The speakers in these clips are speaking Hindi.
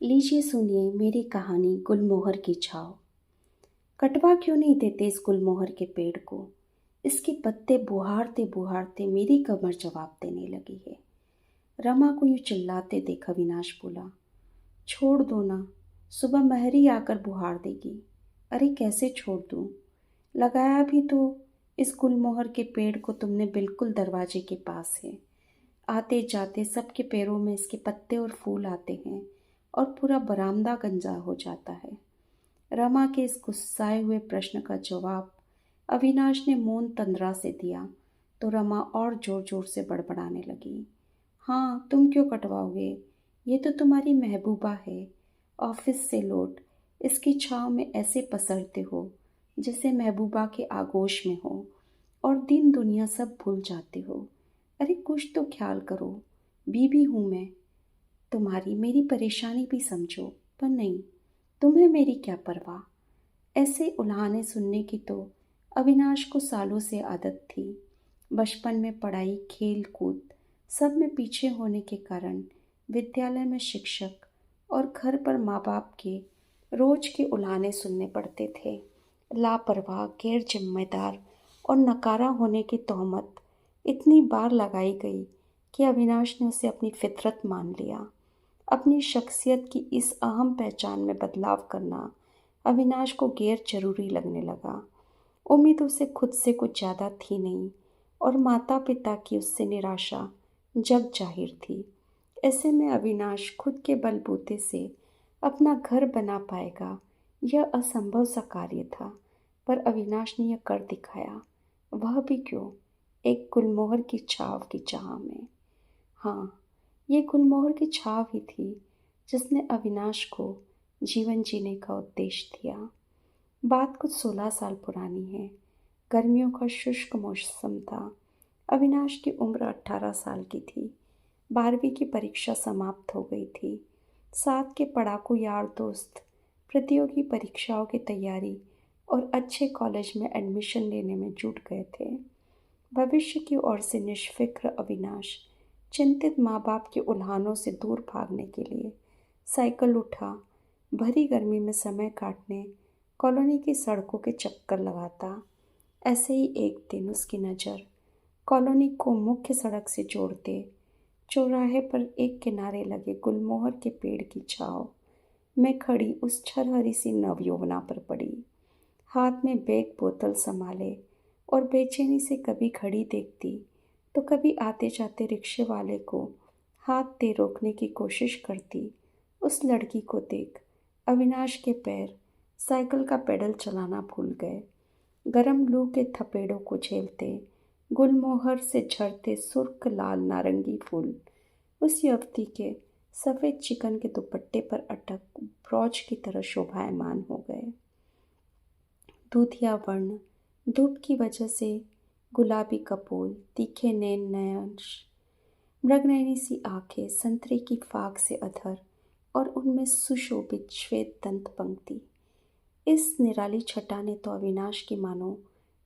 लीजिए सुनिए मेरी कहानी गुलमोहर की छाव। कटवा क्यों नहीं देते इस गुलमोहर के पेड़ को। इसके पत्ते बुहारते बुहारते मेरी कमर जवाब देने लगी है। रमा को यूं चिल्लाते देख अविनाश बोला, छोड़ दो ना, सुबह महरी आकर बुहार देगी। अरे कैसे छोड़ दूं? लगाया भी तो इस गुलमोहर के पेड़ को तुमने बिल्कुल दरवाजे के पास है। आते जाते सबके पैरों में इसके पत्ते और फूल आते हैं और पूरा बरामदा गंजा हो जाता है। रमा के इस गुस्साए हुए प्रश्न का जवाब अविनाश ने मौन तंद्रा से दिया तो रमा और जोर जोर से बड़बड़ाने लगी। हाँ, तुम क्यों कटवाओगे? ये तो तुम्हारी महबूबा है। ऑफिस से लौट इसकी छाँव में ऐसे पसरते हो जैसे महबूबा के आगोश में हो और दिन दुनिया सब भूल जाते हो। अरे कुछ तो ख्याल करो, बीवी हूं मैं तुम्हारी, मेरी परेशानी भी समझो। पर नहीं, तुम्हें मेरी क्या परवाह। ऐसे उल्हाने सुनने की तो अविनाश को सालों से आदत थी। बचपन में पढ़ाई खेल कूद सब में पीछे होने के कारण विद्यालय में शिक्षक और घर पर माँ बाप के रोज के उल्हाने सुनने पड़ते थे। लापरवाह, गैर जिम्मेदार और नकारा होने की तोहमत इतनी बार लगाई गई कि अविनाश ने उसे अपनी फितरत मान लिया। अपनी शख्सियत की इस अहम पहचान में बदलाव करना अविनाश को गैर जरूरी लगने लगा। उम्मीद उसे खुद से कुछ ज़्यादा थी नहीं और माता पिता की उससे निराशा जग जाहिर थी। ऐसे में अविनाश खुद के बलबूते से अपना घर बना पाएगा यह असंभव सा कार्य था, पर अविनाश ने यह कर दिखाया। वह भी क्यों? एक गुलमोहर की छाव की चाह में। हाँ, ये गुलमोहर की छाव ही थी जिसने अविनाश को जीवन जीने का उद्देश्य दिया। बात कुछ 16 साल पुरानी है। गर्मियों का शुष्क मौसम था। अविनाश की उम्र 18 साल की थी। 12वीं की परीक्षा समाप्त हो गई थी। साथ के पढ़ाकू यार दोस्त प्रतियोगी परीक्षाओं की तैयारी और अच्छे कॉलेज में एडमिशन लेने में जुट गए थे। भविष्य की ओर से निष्फिक्र अविनाश चिंतित माँ बाप के उल्हानों से दूर भागने के लिए साइकिल उठा भरी गर्मी में समय काटने कॉलोनी की सड़कों के चक्कर लगाता। ऐसे ही एक दिन उसकी नज़र कॉलोनी को मुख्य सड़क से जोड़ते चौराहे पर एक किनारे लगे गुलमोहर के पेड़ की छांव में खड़ी उस छरहरी सी नवयौवना पर पड़ी। हाथ में बैग बोतल संभाले और बेचैनी से कभी घड़ी देखती तो कभी आते जाते रिक्शे वाले को हाथ दे रोकने की कोशिश करती। उस लड़की को देख अविनाश के पैर साइकिल का पेडल चलाना भूल गए। गरम लू के थपेड़ों को झेलते गुलमोहर से झरते सुर्ख लाल नारंगी फूल उस युवती के सफ़ेद चिकन के दुपट्टे पर अटक ब्रौच की तरह शोभायमान हो गए। दूधिया वर्ण, धूप की वजह से गुलाबी कपोल, तीखे नयन, मृगनयनी सी आंखें, संतरे की फाक से अधर और उनमें सुशोभित श्वेत दंत पंक्ति। इस निराली छटा ने तो अविनाश की मानो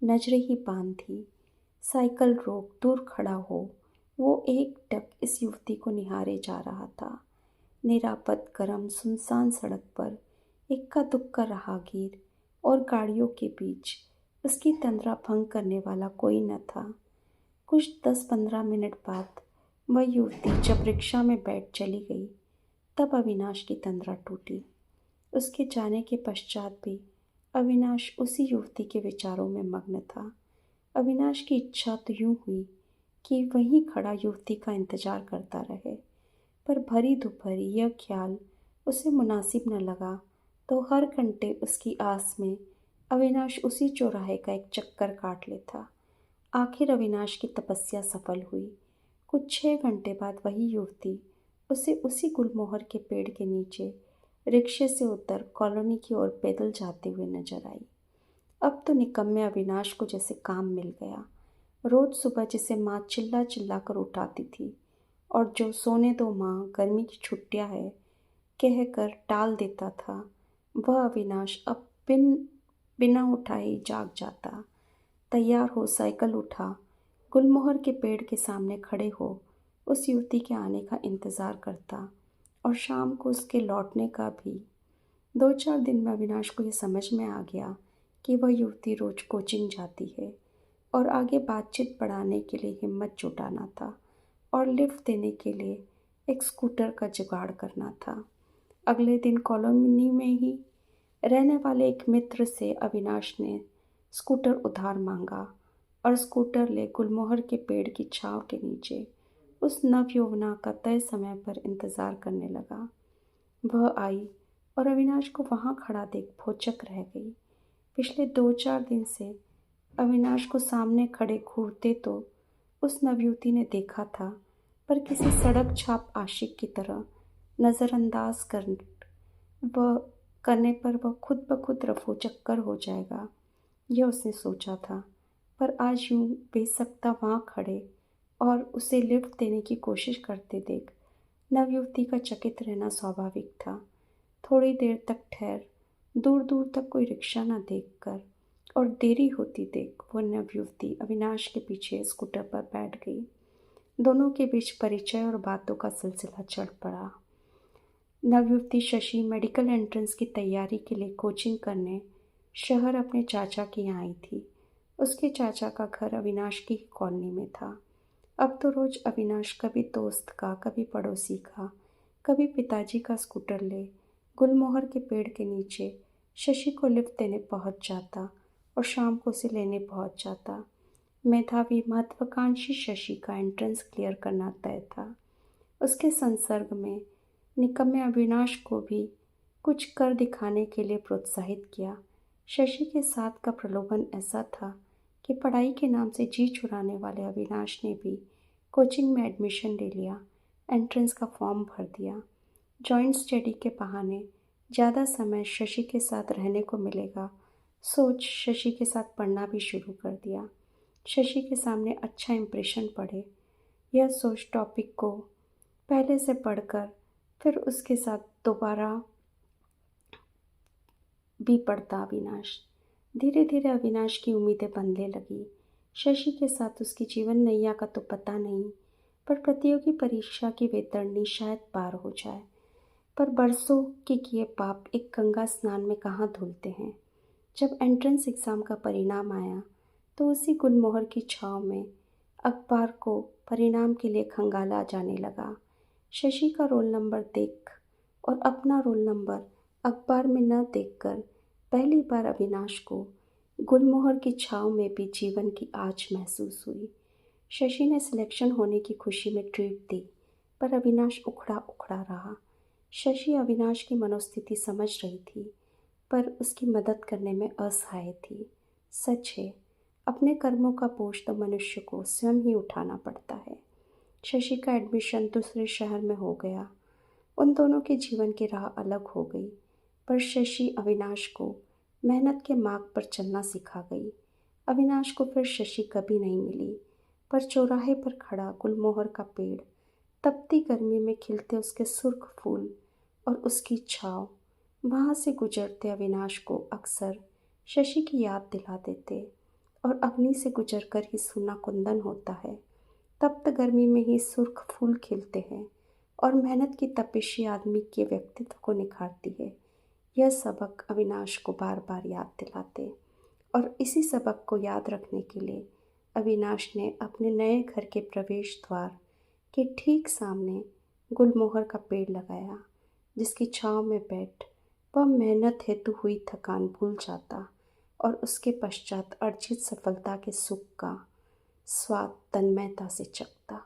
नजरें ही बांध दी। साइकिल रोक दूर खड़ा हो वो एक टक इस युवती को निहारे जा रहा था। निरापद गरम सुनसान सड़क पर इक्का दुक्का राहगीर और गाड़ियों के बीच उसकी तंद्रा भंग करने वाला कोई न था। कुछ 10-15 मिनट बाद वह युवती जब रिक्शा में बैठ चली गई तब अविनाश की तंद्रा टूटी। उसके जाने के पश्चात भी अविनाश उसी युवती के विचारों में मग्न था। अविनाश की इच्छा तो यूं हुई कि वहीं खड़ा युवती का इंतजार करता रहे, पर भरी दोपहरी यह ख्याल उसे मुनासिब न लगा तो हर घंटे उसकी आस में अविनाश उसी चौराहे का एक चक्कर काट लेता। आखिर अविनाश की तपस्या सफल हुई। कुछ 6 घंटे बाद वही युवती उसे उसी गुलमोहर के पेड़ के नीचे रिक्शे से उतर कॉलोनी की ओर पैदल जाते हुए नजर आई। अब तो निकम्मे अविनाश को जैसे काम मिल गया। रोज सुबह जिसे माँ चिल्ला चिल्ला कर उठाती थी और जो सोने दो माँ गर्मी की छुट्टियाँ है कहकर टाल देता था, वह अविनाश अब बिना उठाए ही जाग जाता। तैयार हो साइकिल उठा गुलमोहर के पेड़ के सामने खड़े हो उस युवती के आने का इंतज़ार करता और शाम को उसके लौटने का भी। 2-4 दिन में अविनाश को ये समझ में आ गया कि वह युवती रोज कोचिंग जाती है और आगे बातचीत बढ़ाने के लिए हिम्मत जुटाना था और लिफ्ट देने के लिए एक स्कूटर का जुगाड़ करना था। अगले दिन कॉलोनी में ही रहने वाले एक मित्र से अविनाश ने स्कूटर उधार मांगा और स्कूटर ले गुलमोहर के पेड़ की छांव के नीचे उस नवयौवना का तय समय पर इंतजार करने लगा। वह आई और अविनाश को वहां खड़ा देख भौचक रह गई। पिछले 2-4 दिन से अविनाश को सामने खड़े घूरते तो उस नवयुवती ने देखा था, पर किसी सड़क छाप आशिक की तरह नज़रअंदाज वह करने पर वह खुद ब खुद रफो चक्कर हो जाएगा, यह उसने सोचा था। पर आज यूं बेसख्ता वहाँ खड़े और उसे लिफ्ट देने की कोशिश करते देख नवयुवती का चकित रहना स्वाभाविक था। थोड़ी देर तक ठहर दूर दूर तक कोई रिक्शा न देखकर और देरी होती देख वो नवयुवती अविनाश के पीछे स्कूटर पर बैठ गई। दोनों के बीच परिचय और बातों का सिलसिला चढ़ पड़ा। नवयुवती शशि मेडिकल एंट्रेंस की तैयारी के लिए कोचिंग करने शहर अपने चाचा के यहाँ आई थी। उसके चाचा का घर अविनाश की ही कॉलोनी में था। अब तो रोज अविनाश कभी दोस्त का, कभी पड़ोसी का, कभी पिताजी का स्कूटर ले गुलमोहर के पेड़ के नीचे शशि को लिफ्ट देने पहुंच जाता और शाम को उसे लेने पहुंच जाता। मेधावी महत्वाकांक्षी शशि का एंट्रेंस क्लियर करना तय था। उसके संसर्ग में निकम्मे अविनाश को भी कुछ कर दिखाने के लिए प्रोत्साहित किया। शशि के साथ का प्रलोभन ऐसा था कि पढ़ाई के नाम से जी चुराने वाले अविनाश ने भी कोचिंग में एडमिशन ले लिया, एंट्रेंस का फॉर्म भर दिया। जॉइंट स्टडी के बहाने ज़्यादा समय शशि के साथ रहने को मिलेगा सोच शशि के साथ पढ़ना भी शुरू कर दिया। शशि के सामने अच्छा इम्प्रेशन पड़े, यह सोच टॉपिक को पहले से पढ़कर फिर उसके साथ दोबारा भी पढ़ता अविनाश। धीरे धीरे अविनाश की उम्मीदें बनने लगी। शशि के साथ उसकी जीवन नैया का तो पता नहीं, पर प्रतियोगी परीक्षा की वेतरणी शायद पार हो जाए। पर बरसों के किए पाप एक गंगा स्नान में कहाँ धुलते हैं। जब एंट्रेंस एग्ज़ाम का परिणाम आया तो उसी गुलमोहर की छाँव में अखबार को परिणाम के लिए खंगाला जाने लगा। शशि का रोल नंबर देख और अपना रोल नंबर अखबार में न देखकर पहली बार अविनाश को गुलमोहर की छाँव में भी जीवन की आँच महसूस हुई। शशि ने सिलेक्शन होने की खुशी में ट्रीट दी, पर अविनाश उखड़ा उखड़ा रहा। शशि अविनाश की मनोस्थिति समझ रही थी, पर उसकी मदद करने में असहाय थी। सच है, अपने कर्मों का बोझ तो मनुष्य को स्वयं ही उठाना पड़ता है। शशि का एडमिशन दूसरे शहर में हो गया। उन दोनों के जीवन की राह अलग हो गई, पर शशि अविनाश को मेहनत के मार्ग पर चलना सिखा गई। अविनाश को फिर शशि कभी नहीं मिली, पर चौराहे पर खड़ा गुलमोहर का पेड़, तपती गर्मी में खिलते उसके सुर्ख फूल और उसकी छाँव वहाँ से गुजरते अविनाश को अक्सर शशि की याद दिला देते। और अग्नि से गुजरकर ही सूना कुंदन होता है। तप्त गर्मी में ही सुर्ख फूल खिलते हैं और मेहनत की तपिशी आदमी के व्यक्तित्व को निखारती है। यह सबक अविनाश को बार बार याद दिलाते और इसी सबक को याद रखने के लिए अविनाश ने अपने नए घर के प्रवेश द्वार के ठीक सामने गुलमोहर का पेड़ लगाया, जिसकी छाँव में बैठ वह मेहनत हेतु हुई थकान भूल जाता और उसके पश्चात अर्जित सफलता के सुख का स्वाद तन्मयता से चखता।